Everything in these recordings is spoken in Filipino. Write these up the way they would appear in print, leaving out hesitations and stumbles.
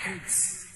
Records.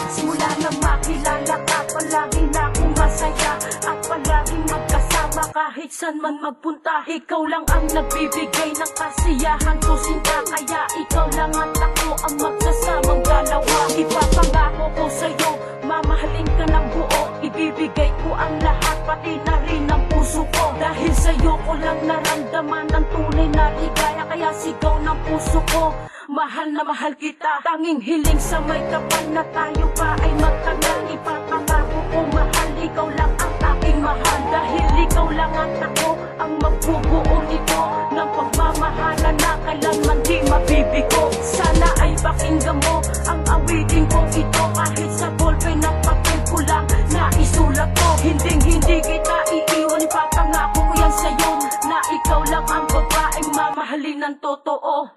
Simula nang makilala ka, palagi na akong masaya at palaging magkasama kahit saan man magpunta. Ikaw lang ang nagbibigay ng kasiyahan ko, sinta. Kaya ikaw lang at ako ang magsasamang dalawa. Ipapangako ko sa'yo, mamahalin ka ng buo. Ibibigay ko ang lahat, pati na rin ang puso ko. Dahil sa'yo ko lang naramdaman ng tunay na ligaya. Kaya sigaw ng puso ko, mahal na mahal kita. Tanging hiling sa may kapal na tayo pa ay magtagal. Ipapangako ko, mahal, ikaw lang ang aking mahal. Dahil ikaw lang at ako ang magbubuo nito ng pagmamahalan na kailanman di mabibigo. Sana ay pakinggan mo ang awitin ko ito. Kahit sa ballpen ng papel ko lang na isulat ko. Hindi kita iiwan, ipapangako ko yan sa'yo na ikaw lang ang babaeng mamahalin ng totoo.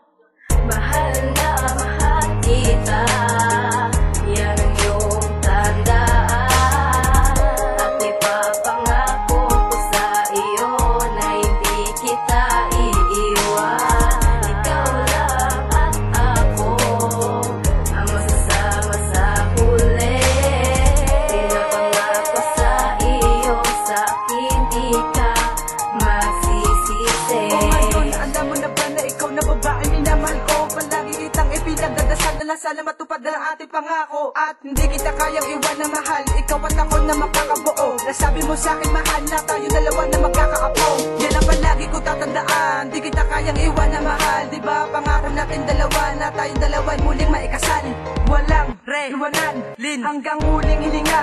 Mahal na mahal kita, yan ang iyong tandaan. At ipapangako ko sa iyo na hindi kita iiwan. Ikaw lang at ako ang masasama sa huli. Pinapangako sa iyo, sa akin di ka magsisisi. O ngayon, alam mo na ba na ikaw na babae minamahal ko? Palagi kitang ipinagdadasal na lang sana matupad na ang ating pangako. At hindi kita kayang iwan na mahal, ikaw at ako na makakabuo. Nasabi mo sa akin mahal na tayo dalawa na magkakaapo. Yan ang palagi ko tatandaan, di kita kayang iwan na mahal. Diba pangako natin dalawa na tayong dalawa muling maikasal. Walang iwanan, hanggang huling hilinga.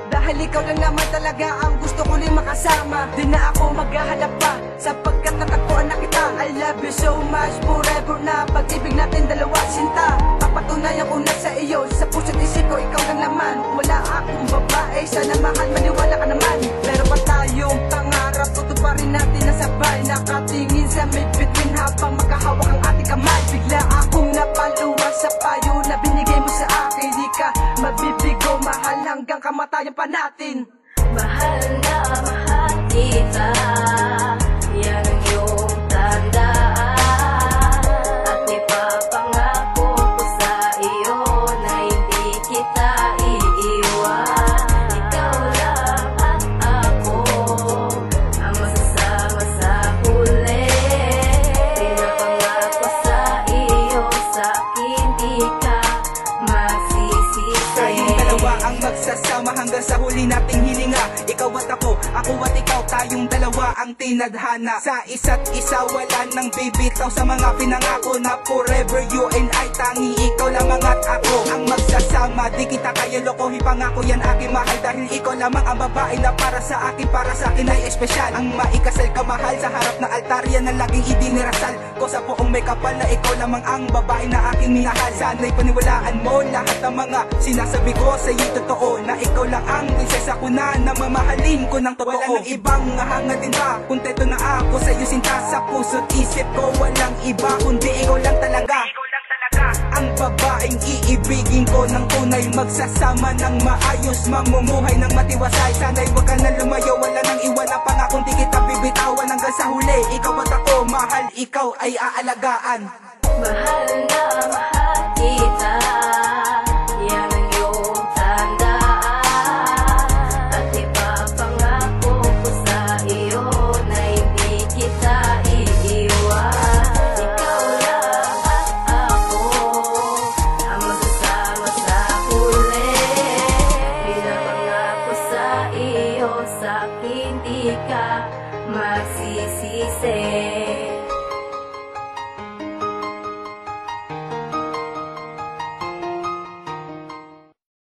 Dahil ikaw lang naman talaga ang gusto ko rin makasama. Di na ako maghahanap pa, sapagkat natagpuan na kita. I love you so much, forever na pag-ibig natin dalawa, sinta. Papatunayan ko na sa iyo, sa puso't isip ko ikaw lang naman. Wala akong babae, sana mahal, maniwala ka naman. Pero pa tayong pangarap, tutuparin natin na sabay. Nakatingin sa mid-between habang makahawak ang ating kamay. Bigla akong napaluwa sa payo na binigay mo sa akin. Di ka mabibigo, mahal, hanggang kamatayan pa natin. Mahal na mahal kita, yan ang iyong tandaan. At ipapangako ko sa iyo na hindi kita iiwan. Ikaw lang at ako ang masasama sa huli. Pinapangako sa iyo, sa akin di ka magsisisi. Tayong dalawa ang magsasama hanggang sa huli nating hilinga. Ikaw at ako at ikaw, tayong dalawa ang tinadhana. Sa isa't isa wala nang bibitaw sa mga pinangako na forever you and I. Tangi ikaw lamang at ako ang magsasama. Di kita kaya lokohin, pangako yan aking mahal. Dahil ikaw lamang ang babae na para sa akin ay espesyal. Ang maikasal ka mahal sa harap na altar, yan ang laging idinirasal ko sa poong may kapal na ikaw lamang ang babae na aking minahal. Sana'y paniwalaan mo lahat ng mga sinasabi ko sa iyo, totoo na ikaw lang ang prinsesa ko na mamahalin ko ng totoo. Wala nang ibang hangatin pa, kunteto na ako sa iyo, sinta. Sa puso't isip ko walang iba kundi ikaw lang talaga. Ang babaeng iibigin ko ng tunay, magsasama ng maayos, mamumuhay ng matiwasay. Sana'y wag ka na lumayo, wala nang iwan na pangakong di kita bibitawan hanggang sa huli. Ikaw at ako, mahal, ikaw ay aalagaan. Mahal na mahal kita, yan ang iyong tandaan. At ipapangako ko sa iyo na hindi kita iiwan. Ikaw lang at ako ang masasama sa huli. Pinapangako sa iyo, sa akin di ka magsisisi.